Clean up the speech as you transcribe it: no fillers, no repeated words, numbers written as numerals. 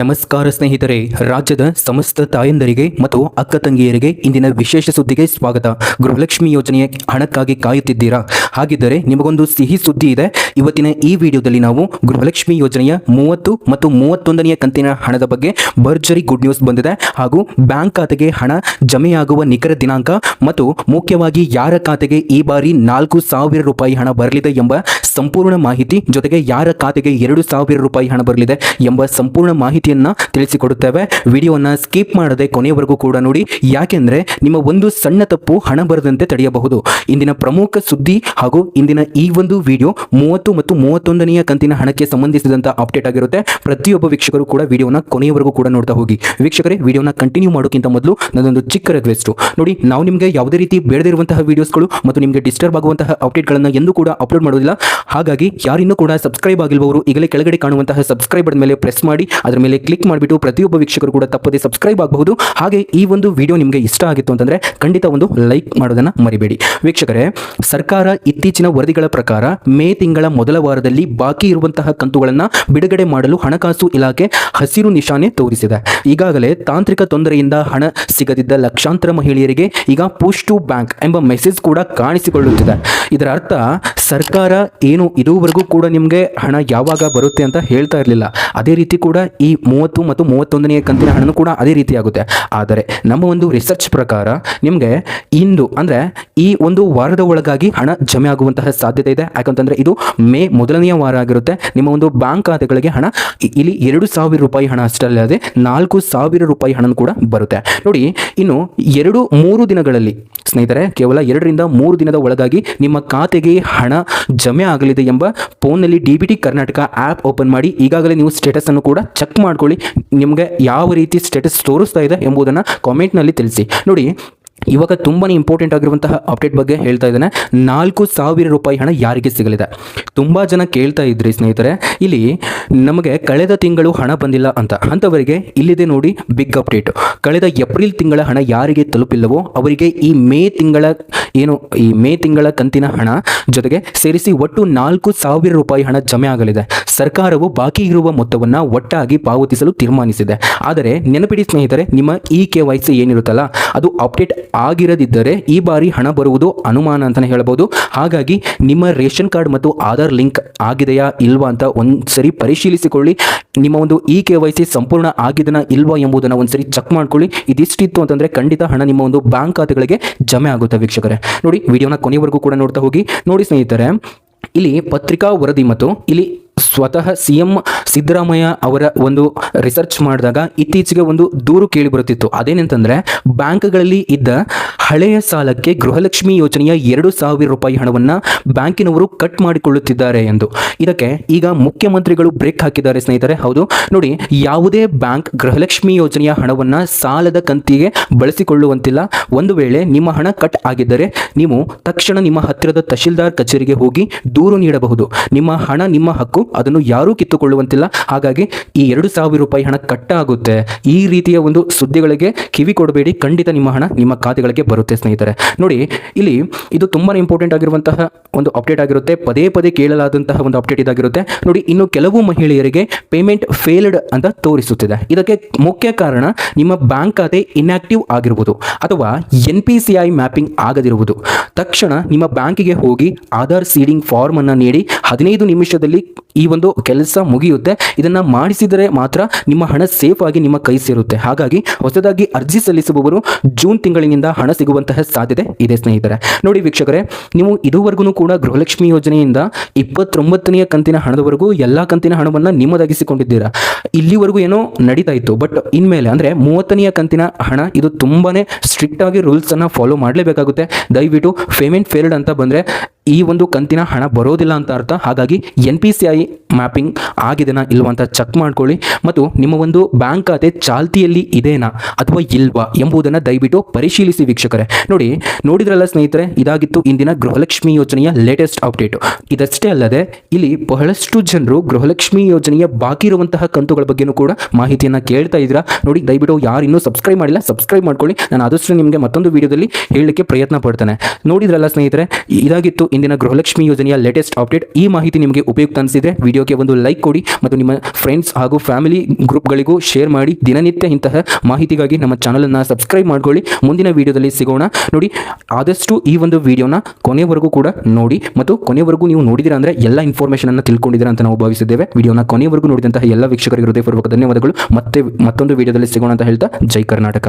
ನಮಸ್ಕಾರ ಸ್ನೇಹಿತರೆ, ರಾಜ್ಯದ ಸಮಸ್ತ ತಾಯಂದರಿಗೆ ಮತ್ತು ಅಕ್ಕ ತಂಗಿಯರಿಗೆ ಇಂದಿನ ವಿಶೇಷ ಸುದ್ದಿಗೆ ಸ್ವಾಗತ. ಗೃಹಲಕ್ಷ್ಮಿ ಯೋಜನೆಯ ಹಣಕ್ಕಾಗಿ ಕಾಯುತ್ತಿದ್ದೀರಾ? ಹಾಗಿದ್ದರೆ ನಿಮಗೊಂದು ಸಿಹಿ ಸುದ್ದಿ ಇದೆ. ಇವತ್ತಿನ ಈ ವಿಡಿಯೋದಲ್ಲಿ ನಾವು ಗೃಹಲಕ್ಷ್ಮಿ ಯೋಜನೆಯ 30 ಮತ್ತು 31ನೇ ಕಂತಿನ ಹಣದ ಬಗ್ಗೆ ಭರ್ಜರಿ ಗುಡ್ ನ್ಯೂಸ್ ಬಂದಿದೆ. ಹಾಗೂ ಬ್ಯಾಂಕ್ ಖಾತೆಗೆ ಹಣ ಜಮೆಯಾಗುವ ನಿಖರ ದಿನಾಂಕ ಮತ್ತು ಮುಖ್ಯವಾಗಿ ಯಾರ ಖಾತೆಗೆ ಈ ಬಾರಿ 4,000 ರೂಪಾಯಿ ಹಣ ಬರಲಿದೆ ಎಂಬ ಸಂಪೂರ್ಣ ಮಾಹಿತಿ, ಜೊತೆಗೆ ಯಾರ ಖಾತೆಗೆ 2,000 ರೂಪಾಯಿ ಹಣ ಬರಲಿದೆ ಎಂಬ ಸಂಪೂರ್ಣ ಮಾಹಿತಿ ತಿಳಿಸಿಕೊಡುತ್ತೇವೆ. ವಿಡಿಯೋನ ಸ್ಕಿಪ್ ಮಾಡದೆ ಕೊನೆಯವರೆಗೂ ಕೂಡ ನೋಡಿ, ಯಾಕೆಂದ್ರೆ ನಿಮ್ಮ ಒಂದು ಸಣ್ಣ ತಪ್ಪು ಹಣ ಬರದಂತೆ ತಡೆಯಬಹುದು. ಇಂದಿನ ಪ್ರಮುಖ ಸುದ್ದಿ ಹಾಗೂ ಇಂದಿನ ಈ ಒಂದು ವಿಡಿಯೋ 30 ಮತ್ತು 31ನೇ ಕಂತಿನ ಹಣಕ್ಕೆ ಸಂಬಂಧಿಸಿದಂತ ಅಪ್ಡೇಟ್ ಆಗಿರುತ್ತೆ. ಪ್ರತಿಯೊಬ್ಬ ವೀಕ್ಷಕರು ಕೂಡ ವಿಡಿಯೋನ ಕೊನೆಯವರೆಗೂ ಕೂಡ ನೋಡ್ತಾ ಹೋಗಿ. ವೀಕ್ಷಕರೇ, ವಿಡಿಯೋನ ಕಂಟಿನ್ಯೂ ಮಾಡೋಕ್ಕಿಂತ ಮೊದಲು ನನ್ನೊಂದು ಚಿಕ್ಕ ರಿಕ್ವೆಸ್ಟ್ ನೋಡಿ, ನಾವು ನಿಮಗೆ ಯಾವುದೇ ರೀತಿ ಬೇಡದಿರುವಂತಹ ವಿಡಿಯೋಸ್ಗಳು ಮತ್ತು ನಿಮಗೆ ಡಿಸ್ಟರ್ಬ್ ಆಗುವಂತಹ ಅಪ್ಡೇಟ್ಗಳನ್ನು ಎಂದೂ ಕೂಡ ಅಪ್ಲೋಡ್ ಮಾಡೋದಿಲ್ಲ. ಹಾಗಾಗಿ ಯಾರಿನ್ನೂ ಕೂಡ ಸಬ್ಸ್ಕ್ರೈಬ್ ಆಗಿಲ್ವವರು ಈಗಲೇ ಕೆಳಗಡೆ ಕಾಣುವಂತಹ ಸಬ್ಸ್ಕ್ರೈಬ್ ಬಟನ್ ಮೇಲೆ ಪ್ರೆಸ್ ಮಾಡಿ ಅದರ ಮೇಲೆ ಕ್ಲಿಕ್ ಮಾಡಿಬಿಟ್ಟು ಪ್ರತಿಯೊಬ್ಬ ವೀಕ್ಷಕರು ಕೂಡ ತಪ್ಪದೆ ಸಬ್ಸ್ಕ್ರೈಬ್ ಆಗಬಹುದು. ಹಾಗೆ ಈ ಒಂದು ವಿಡಿಯೋ ನಿಮಗೆ ಇಷ್ಟ ಆಗಿತ್ತು ಅಂತಂದ್ರೆ ಖಂಡಿತ ಒಂದು ಲೈಕ್ ಮಾಡೋದನ್ನ ಮರಿಬೇಡಿ. ವೀಕ್ಷಕರೇ, ಸರ್ಕಾರ ಇತ್ತೀಚಿನ ವರದಿಗಳ ಪ್ರಕಾರ ಮೇ ತಿಂಗಳ ಮೊದಲ ವಾರದಲ್ಲಿ ಬಾಕಿ ಇರುವಂತಹ ಕಂತುಗಳನ್ನು ಬಿಡುಗಡೆ ಮಾಡಲು ಹಣಕಾಸು ಇಲಾಖೆ ಹಸಿರು ನಿಶಾನೆ ತೋರಿಸಿದೆ. ಈಗಾಗಲೇ ತಾಂತ್ರಿಕ ತೊಂದರೆಯಿಂದ ಹಣ ಸಿಗದಿದ್ದ ಲಕ್ಷಾಂತರ ಮಹಿಳೆಯರಿಗೆ ಈಗ ಪುಶ್ ಟು ಬ್ಯಾಂಕ್ ಎಂಬ ಮೆಸೇಜ್ ಕೂಡ ಕಾಣಿಸಿಕೊಳ್ಳುತ್ತಿದೆ. ಇದರ ಅರ್ಥ ಸರ್ಕಾರ ಏನು ಇದುವರೆಗೂ ಕೂಡ ನಿಮಗೆ ಹಣ ಯಾವಾಗ ಬರುತ್ತೆ ಅಂತ ಹೇಳ್ತಾ ಇರಲಿಲ್ಲ, ಅದೇ ರೀತಿ ಕೂಡ ಈ 30 ಮತ್ತು 31ನೇ ಕಂತಿನ ಹಣನೂ ಕೂಡ ಅದೇ ರೀತಿ ಆಗುತ್ತೆ. ಆದರೆ ನಮ್ಮ ಒಂದು ರಿಸರ್ಚ್ ಪ್ರಕಾರ ನಿಮಗೆ ಇಂದು ಅಂದರೆ ಈ ಒಂದು ವಾರದ ಒಳಗಾಗಿ ಹಣ ಜಮೆ ಆಗುವಂತಹ ಸಾಧ್ಯತೆ ಇದೆ. ಯಾಕಂತಂದ್ರೆ ಇದು ಮೇ ಮೊದಲನೆಯ ವಾರ ಆಗಿರುತ್ತೆ. ನಿಮ್ಮ ಒಂದು ಬ್ಯಾಂಕ್ ಖಾತೆಗಳಿಗೆ ಹಣ ಇಲ್ಲಿ 2,000 ರೂಪಾಯಿ ಹಣ ಅಷ್ಟೇ ಅಲ್ಲದೆ 4,000 ರೂಪಾಯಿ ಹಣ ಕೂಡ ಬರುತ್ತೆ. ನೋಡಿ, ಇನ್ನು 2-3 ದಿನಗಳಲ್ಲಿ ಸ್ನೇಹಿತರೆ, ಕೇವಲ 2ರಿಂದ 3 ದಿನದ ಒಳಗಾಗಿ ನಿಮ್ಮ ಖಾತೆಗೆ ಹಣ ಜಮೆ ಆಗಲಿದೆ ಎಂಬ ಫೋನ್ನಲ್ಲಿ DBT ಕರ್ನಾಟಕ ಆ್ಯಪ್ ಓಪನ್ ಮಾಡಿ ಈಗಾಗಲೇ ನೀವು ಸ್ಟೇಟಸ್ ಅನ್ನು ಕೂಡ ಚೆಕ್ ಮಾಡ್ಕೊಳ್ಳಿ. ನಿಮಗೆ ಯಾವ ರೀತಿ ಸ್ಟೇಟಸ್ ತೋರಿಸ್ತಾ ಇದೆ ಎಂಬುದನ್ನು ಕಾಮೆಂಟ್ನಲ್ಲಿ ತಿಳಿಸಿ. ನೋಡಿ, ಇವಾಗ ತುಂಬಾ ಇಂಪಾರ್ಟೆಂಟ್ ಆಗಿರುವಂತಹ ಅಪ್ಡೇಟ್ ಬಗ್ಗೆ ಹೇಳ್ತಾ ಇದ್ದೇನೆ. 4,000 ರೂಪಾಯಿ ಹಣ ಯಾರಿಗೆ ಸಿಗಲಿದೆ? ತುಂಬ ಜನ ಕೇಳ್ತಾ ಇದ್ರಿ ಸ್ನೇಹಿತರೆ, ಇಲ್ಲಿ ನಮಗೆ ಕಳೆದ ತಿಂಗಳು ಹಣ ಬಂದಿಲ್ಲ ಅಂತ. ಅಂಥವರಿಗೆ ಇಲ್ಲಿದೆ ನೋಡಿ ಬಿಗ್ ಅಪ್ಡೇಟ್. ಕಳೆದ ಏಪ್ರಿಲ್ ತಿಂಗಳ ಹಣ ಯಾರಿಗೆ ತಲುಪಿಲ್ಲವೋ ಅವರಿಗೆ ಈ ಮೇ ತಿಂಗಳ ಕಂತಿನ ಹಣ ಜೊತೆಗೆ ಸೇರಿಸಿ ಒಟ್ಟು 4,000 ರೂಪಾಯಿ ಹಣ ಜಮೆ ಆಗಲಿದೆ. ಸರ್ಕಾರವು ಬಾಕಿ ಇರುವ ಮೊತ್ತವನ್ನು ಒಟ್ಟಾಗಿ ಪಾವತಿಸಲು ತೀರ್ಮಾನಿಸಿದೆ. ಆದರೆ ನೆನಪಿಡಿ ಸ್ನೇಹಿತರೆ, ನಿಮ್ಮ KYC ಏನಿರುತ್ತಲ್ಲ ಅದು ಅಪ್ಡೇಟ್ ಆಗಿರದಿದ್ದರೆ ಈ ಬಾರಿ ಹಣ ಬರುವುದು ಅನುಮಾನ ಅಂತಾನೆ ಹೇಳಬಹುದು. ಹಾಗಾಗಿ ನಿಮ್ಮ ರೇಷನ್ ಕಾರ್ಡ್ ಮತ್ತು ಆಧಾರ್ ಲಿಂಕ್ ಆಗಿದೆಯಾ ಇಲ್ವಾ ಅಂತ ಒಂದ್ಸರಿ ಪರಿಶೀಲಿಸಿಕೊಳ್ಳಿ. ನಿಮ್ಮ ಒಂದು KYC ಸಂಪೂರ್ಣ ಆಗಿದೆನಾ ಇಲ್ವಾ ಎಂಬುದನ್ನು ಒಂದ್ಸರಿ ಚೆಕ್ ಮಾಡ್ಕೊಳ್ಳಿ. ಇದಿಷ್ಟಿತ್ತು ಅಂತಂದ್ರೆ ಖಂಡಿತ ಹಣ ನಿಮ್ಮ ಒಂದು ಬ್ಯಾಂಕ್ ಖಾತೆಗಳಿಗೆ ಜಮೆ ಆಗುತ್ತೆ. ವೀಕ್ಷಕರೇ ನೋಡಿ, ವಿಡಿಯೋನ ಕೊನೆಯವರೆಗೂ ಕೂಡ ನೋಡ್ತಾ ಹೋಗಿ. ನೋಡಿ ಸ್ನೇಹಿತರೆ, ಇಲ್ಲಿ ಪತ್ರಿಕಾ ವರದಿ ಮತ್ತು ಇಲ್ಲಿ ಸ್ವತಃ CM ಸಿದ್ದರಾಮಯ್ಯ ಅವರ ಒಂದು ರಿಸರ್ಚ್ ಮಾಡಿದಾಗ ಇತ್ತೀಚೆಗೆ ಒಂದು ದೂರು ಕೇಳಿ ಬರುತ್ತಿತ್ತು. ಅದೇನೆಂತಂದ್ರೆ, ಬ್ಯಾಂಕ್ಗಳಲ್ಲಿ ಇದ್ದ ಹಳೆಯ ಸಾಲಕ್ಕೆ ಗೃಹಲಕ್ಷ್ಮಿ ಯೋಜನೆಯ 2,000 ರೂಪಾಯಿ ಹಣವನ್ನು ಬ್ಯಾಂಕಿನವರು ಕಟ್ ಮಾಡಿಕೊಳ್ಳುತ್ತಿದ್ದಾರೆ ಎಂದು. ಇದಕ್ಕೆ ಈಗ ಮುಖ್ಯಮಂತ್ರಿಗಳು ಬ್ರೇಕ್ ಹಾಕಿದ್ದಾರೆ ಸ್ನೇಹಿತರೆ. ಹೌದು ನೋಡಿ, ಯಾವುದೇ ಬ್ಯಾಂಕ್ ಗೃಹಲಕ್ಷ್ಮಿ ಯೋಜನೆಯ ಹಣವನ್ನು ಸಾಲದ ಕಂತಿಗೆ ಬಳಸಿಕೊಳ್ಳುವಂತಿಲ್ಲ. ಒಂದು ವೇಳೆ ನಿಮ್ಮ ಹಣ ಕಟ್ ಆಗಿದ್ದರೆ ನೀವು ತಕ್ಷಣ ನಿಮ್ಮ ಹತ್ತಿರದ ತಹಶೀಲ್ದಾರ್ ಕಚೇರಿಗೆ ಹೋಗಿ ದೂರು ನೀಡಬಹುದು. ನಿಮ್ಮ ಹಣ ನಿಮ್ಮ ಹಕ್ಕು, ಅದನ್ನು ಯಾರೂ ಕಿತ್ತುಕೊಳ್ಳುವಂತಿಲ್ಲ. ಹಾಗಾಗಿ ಈ 2,000 ರೂಪಾಯಿ ಹಣ ಕಟ್ಟಾಗುತ್ತೆ. ಈ ರೀತಿಯ ಒಂದು ಸುದ್ದಿಗಳಿಗೆ ಕಿವಿ ಕೊಡಬೇಡಿ. ಖಂಡಿತ ನಿಮ್ಮ ಹಣ ನಿಮ್ಮ ಖಾತೆಗಳಿಗೆ ಬರುತ್ತೆ ಸ್ನೇಹಿತರೆ. ನೋಡಿ, ಇಲ್ಲಿ ಇದು ತುಂಬಾ ಇಂಪಾರ್ಟೆಂಟ್ ಆಗಿರುವಂತಹ ಒಂದು ಅಪ್ಡೇಟ್ ಆಗಿರುತ್ತೆ. ಪದೇ ಪದೇ ಕೇಳಲಾದಂತಹ ಒಂದು ಅಪ್ಡೇಟ್ ಇದಾಗಿರುತ್ತೆ. ನೋಡಿ, ಇನ್ನು ಕೆಲವು ಮಹಿಳೆಯರಿಗೆ ಪೇಮೆಂಟ್ ಫೇಲ್ಡ್ ಅಂತ ತೋರಿಸುತ್ತಿದೆ. ಇದಕ್ಕೆ ಮುಖ್ಯ ಕಾರಣ ನಿಮ್ಮ ಬ್ಯಾಂಕ್ ಖಾತೆ ಇನ್ಆಕ್ಟಿವ್ ಆಗಿರುವುದು ಅಥವಾ NPCI ಮ್ಯಾಪಿಂಗ್ ಆಗದಿರುವುದು. ತಕ್ಷಣ ನಿಮ್ಮ ಬ್ಯಾಂಕಿಗೆ ಹೋಗಿ ಆಧಾರ್ ಸೀಡಿಂಗ್ ಫಾರ್ಮ್ ಅನ್ನು ನೀಡಿ 15 ನಿಮಿಷದಲ್ಲಿ ಈ ಒಂದು ಕೆಲಸ ಮುಗಿಯುತ್ತೆ. ಇದನ್ನ ಮಾಡಿಸಿದರೆ ಮಾತ್ರ ನಿಮ್ಮ ಹಣ ಸೇಫ್ ಆಗಿ ನಿಮ್ಮ ಕೈ ಸೇರುತ್ತೆ. ಹಾಗಾಗಿ ಹೊಸದಾಗಿ ಅರ್ಜಿ ಸಲ್ಲಿಸುವವರು ಜೂನ್ ತಿಂಗಳಿನಿಂದ ಹಣ ಸಿಗುವಂತಹ ಸಾಧ್ಯತೆ ಇದೆ ಸ್ನೇಹಿತರೆ. ನೋಡಿ ವೀಕ್ಷಕರೇ, ನೀವು ಇದುವರೆಗೂ ಕೂಡ ಗೃಹಲಕ್ಷ್ಮಿ ಯೋಜನೆಯಿಂದ 29ನೇ ಕಂತಿನ ಹಣದವರೆಗೂ ಎಲ್ಲಾ ಕಂತಿನ ಹಣವನ್ನು ನಿಮ್ಮದಾಗಿಸಿಕೊಂಡಿದ್ದೀರಾ. ಇಲ್ಲಿವರೆಗೂ ಏನೋ ನಡೀತಾ ಇತ್ತು, ಬಟ್ ಇನ್ಮೇಲೆ ಅಂದ್ರೆ 30ನೇ ಕಂತಿನ ಹಣ ಇದು ತುಂಬಾನೇ ಸ್ಟ್ರಿಕ್ಟ್ ಆಗಿ ರೂಲ್ಸ್ ಅನ್ನ ಫಾಲೋ ಮಾಡಲೇಬೇಕಾಗುತ್ತೆ. ದಯವಿಟ್ಟು ಪೇಮೆಂಟ್ ಫೇಲ್ಡ್ ಅಂತ ಬಂದ್ರೆ ಈ ಒಂದು ಕಂತಿನ ಹಣ ಬರೋದಿಲ್ಲ ಅಂತ ಅರ್ಥ. ಹಾಗಾಗಿ NPCI ಮ್ಯಾಪಿಂಗ್ ಆಗಿದೆನಾ ಇಲ್ವಾ ಅಂತ ಚೆಕ್ ಮಾಡ್ಕೊಳ್ಳಿ. ಮತ್ತು ನಿಮ್ಮ ಒಂದು ಬ್ಯಾಂಕ್ ಖಾತೆ ಚಾಲ್ತಿಯಲ್ಲಿ ಇದೆನಾ ಅಥವಾ ಇಲ್ವಾ ಎಂಬುದನ್ನು ದಯವಿಟ್ಟು ಪರಿಶೀಲಿಸಿ ವೀಕ್ಷಕರೇ. ನೋಡಿದ್ರಲ್ಲ ಸ್ನೇಹಿತರೆ, ಇದಾಗಿತ್ತು ಇಂದಿನ ಗೃಹಲಕ್ಷ್ಮಿ ಯೋಜನೆಯ ಲೇಟೆಸ್ಟ್ ಅಪ್ಡೇಟ್. ಇದಷ್ಟೇ ಅಲ್ಲದೆ ಇಲ್ಲಿ ಬಹಳಷ್ಟು ಜನರು ಗೃಹಲಕ್ಷ್ಮಿ ಯೋಜನೆಯ ಬಾಕಿ ಇರುವಂತಹ ಕಂತುಗಳ ಬಗ್ಗೆನೂ ಕೂಡ ಮಾಹಿತಿಯನ್ನು ಕೇಳ್ತಾ ಇದ್ದೀರಾ. ನೋಡಿ, ದಯವಿಟ್ಟು ಯಾರು ಇನ್ನೂ ಸಬ್ಸ್ಕ್ರೈಬ್ ಮಾಡಿಲ್ಲ ಸಬ್ಸ್ಕ್ರೈಬ್ ಮಾಡ್ಕೊಳ್ಳಿ. ನಾನು ಆದಷ್ಟು ನಿಮಗೆ ಮತ್ತೊಂದು ವಿಡಿಯೋದಲ್ಲಿ ಹೇಳಲಿಕ್ಕೆ ಪ್ರಯತ್ನ ಪಡ್ತೇನೆ. ನೋಡಿದ್ರಲ್ಲ ಸ್ನೇಹಿತರೆ, ಇದಾಗಿತ್ತು ಇಂದಿನ ಗೃಹಲಕ್ಷ್ಮಿ ಯೋಜನೆಯ ಲೇಟೆಸ್ಟ್ ಅಪ್ಡೇಟ್. ಈ ಮಾಹಿತಿ ನಿಮಗೆ ಉಪಯುಕ್ತ ಅನಿಸಿದ್ರೆ ಇದ್ದರೆ ವಿಡಿಯೋಗೆ ಒಂದು ಲೈಕ್ ಕೊಡಿ ಮತ್ತು ನಿಮ್ಮ ಫ್ರೆಂಡ್ಸ್ ಹಾಗೂ ಫ್ಯಾಮಿಲಿ ಗ್ರೂಪ್ಗಳಿಗೂ ಶೇರ್ ಮಾಡಿ. ದಿನನಿತ್ಯ ಇಂತಹ ಮಾಹಿತಿಗಾಗಿ ನಮ್ಮ ಚಾನಲನ್ನು ಸಬ್ಸ್ಕ್ರೈಬ್ ಮಾಡ್ಕೊಳ್ಳಿ. ಮುಂದಿನ ವಿಡಿಯೋದಲ್ಲಿ ಸಿಗೋಣ. ನೋಡಿ, ಆದಷ್ಟು ಈ ಒಂದು ವಿಡಿಯೋನ ಕೊನೆವರೆಗೂ ಕೂಡ ನೋಡಿ ಮತ್ತು ಕೊನೆವರೆಗೂ ನೀವು ನೋಡಿದಿರಾ ಅಂದರೆ ಎಲ್ಲ ಇನ್ಫಾರ್ಮೇಷನ್ ಅನ್ನು ತಿಳ್ಕೊಂಡಿದ್ದೀರಾ ಅಂತ ನಾವು ಭಾವಿಸಿದ್ದೇವೆ. ವಿಡಿಯೋನ ಕೊನೆವರೆಗೂ ನೋಡಿದಂತಹ ಎಲ್ಲ ವೀಕ್ಷಕರಿಗೆ ಹೃದಯಪೂರ್ವಕ ಧನ್ಯವಾದಗಳು. ಮತ್ತೊಂದು ವಿಡಿಯೋದಲ್ಲಿ ಸಿಗೋಣ ಅಂತ ಹೇಳ್ತಾ ಜೈ ಕರ್ನಾಟಕ.